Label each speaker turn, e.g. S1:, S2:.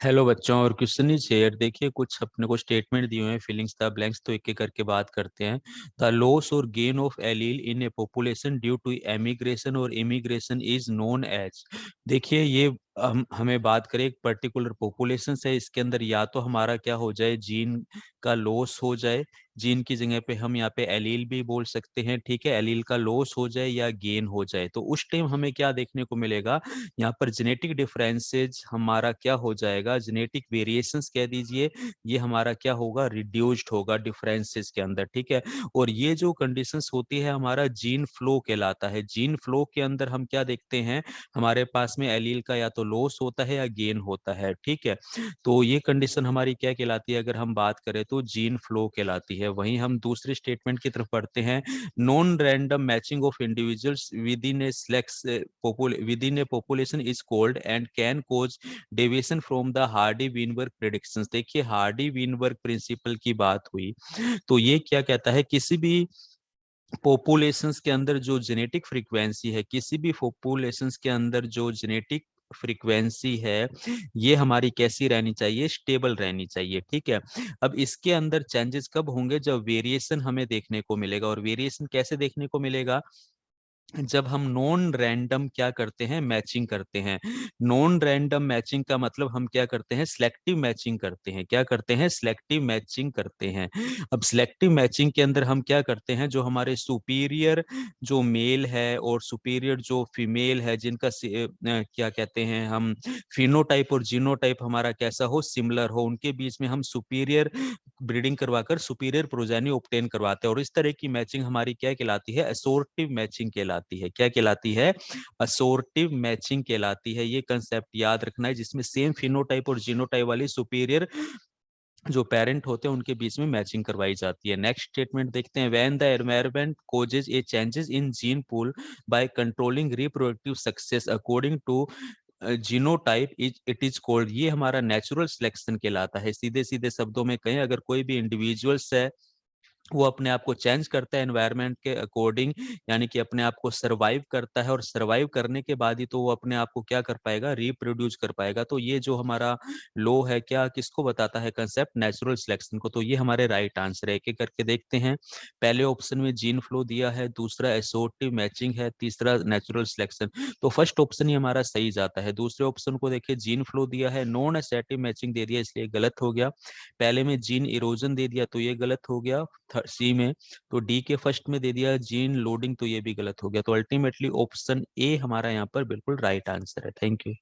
S1: Hello बच्चों, और question is here. देखिए, कुछ अपने को स्टेटमेंट दिए हुए हैं, फिलिंग्स द ब्लैंक्स, तो एक एक करके बात करते हैं। द लॉस और gain of allele in a population due to emigration और इमिग्रेशन इज नोन एज। देखिए, ये हमें बात करें एक पर्टिकुलर पॉपुलेशन से, इसके अंदर या तो हमारा क्या हो जाए, जीन का लॉस हो जाए। जीन की जगह पे हम यहाँ पे एलील भी बोल सकते हैं, ठीक है। एलील का लॉस हो जाए या गेन हो जाए, तो उस टाइम हमें क्या देखने को मिलेगा, यहाँ पर जेनेटिक डिफरेंसेज हमारा क्या हो जाएगा, जेनेटिक वेरिएशंस कह दीजिए, ये हमारा क्या होगा, रिड्यूस्ड होगा डिफरेंसेस के अंदर, ठीक है। और ये जो कंडीशंस होती है, हमारा जीन फ्लो कहलाता है। जीन फ्लो के अंदर हम क्या देखते हैं, हमारे पास में एलील का या तो लॉस होता है या गेन होता है, ठीक है। तो ये कंडीशन हमारी क्या कहलाती है, अगर हम बात करें तो जीन फ्लो कहलाती है। वहीं हम दूसरे स्टेटमेंट की तरफ पढ़ते हैं। Non random matching of individuals within A within a population is called and can cause deviation from the Hardy-Weinberg predictions। देखिए, हार्डी वीनबर्ग प्रिंसिपल की बात हुई, तो ये क्या कहता है, किसी भी पॉपुलेशंस के अंदर जो जेनेटिक फ्रीक्वेंसी है, किसी भी पॉपुलेशंस के अंदर जो जेनेटिक फ्रीक्वेंसी है, ये हमारी कैसी रहनी चाहिए, स्टेबल रहनी चाहिए, ठीक है। अब इसके अंदर चेंजेस कब होंगे, जब वेरिएशन हमें देखने को मिलेगा। और वेरिएशन कैसे देखने को मिलेगा, जब हम नॉन रैंडम क्या करते हैं, मैचिंग करते हैं। नॉन रैंडम मैचिंग का मतलब हम क्या करते हैं, सिलेक्टिव मैचिंग करते हैं। क्या करते हैं, सिलेक्टिव मैचिंग करते हैं। अब सिलेक्टिव मैचिंग के अंदर हम क्या करते हैं, जो हमारे सुपीरियर जो मेल है और सुपीरियर जो फीमेल है, जिनका क्या कहते हैं हम, फिनोटाइप और जीनोटाइप हमारा कैसा हो, सिमिलर हो, उनके बीच में हम सुपीरियर ब्रीडिंग करवाकर सुपीरियर प्रोजेनी ऑब्टेन करवाते हैं। और इस तरह की मैचिंग हमारी क्या कहलाती है, असोर्टिव मैचिंग कहलाती है। क्या कहलाती है, असोर्टिव मैचिंग कहलाती है। ये कंसेप्ट याद रखना है, जिसमें सेम फिनोटाइप और जीनोटाइप वाली सुपीरियर जो पेरेंट होते हैं उनके बीच में मैचिंग करवाई जाती है। नेक्स्ट स्टेटमेंट देखते हैं। When the environment causes a changes in gene pool by controlling reproductive success according to genotype it is called, ये हमारा नेचुरल सिलेक्शन कहलाता है। सीधे सीधे शब्दों में कहें, अगर कोई भी इंडिविजुअल्स है, वो अपने आप को चेंज करता है एनवायरनमेंट के अकॉर्डिंग, यानी कि अपने आप को सरवाइव करता है, और सरवाइव करने के बाद ही तो वो अपने आप को क्या कर पाएगा, रिप्रोड्यूस कर पाएगा। तो ये जो हमारा लो है, क्या किसको बताता है, कंसेप्ट नेचुरल सिलेक्शन को। तो ये हमारे राइट आंसर है। एक एक करके देखते हैं। पहले ऑप्शन में जीन फ्लो दिया है, दूसरा एसोर्टिव मैचिंग है, तीसरा नेचुरल सिलेक्शन। तो फर्स्ट ऑप्शन ही हमारा सही जाता है। दूसरे ऑप्शन को देखिए, जीन फ्लो दिया है, नॉन एसेटिव मैचिंग दे दिया, इसलिए गलत हो गया। पहले में जीन इरोजन दे दिया, तो ये गलत हो गया सी में। तो डी के फर्स्ट में दे दिया जीन लोडिंग, तो ये भी गलत हो गया। तो अल्टीमेटली ऑप्शन ए हमारा यहाँ पर बिल्कुल राइट आंसर है। Thank you.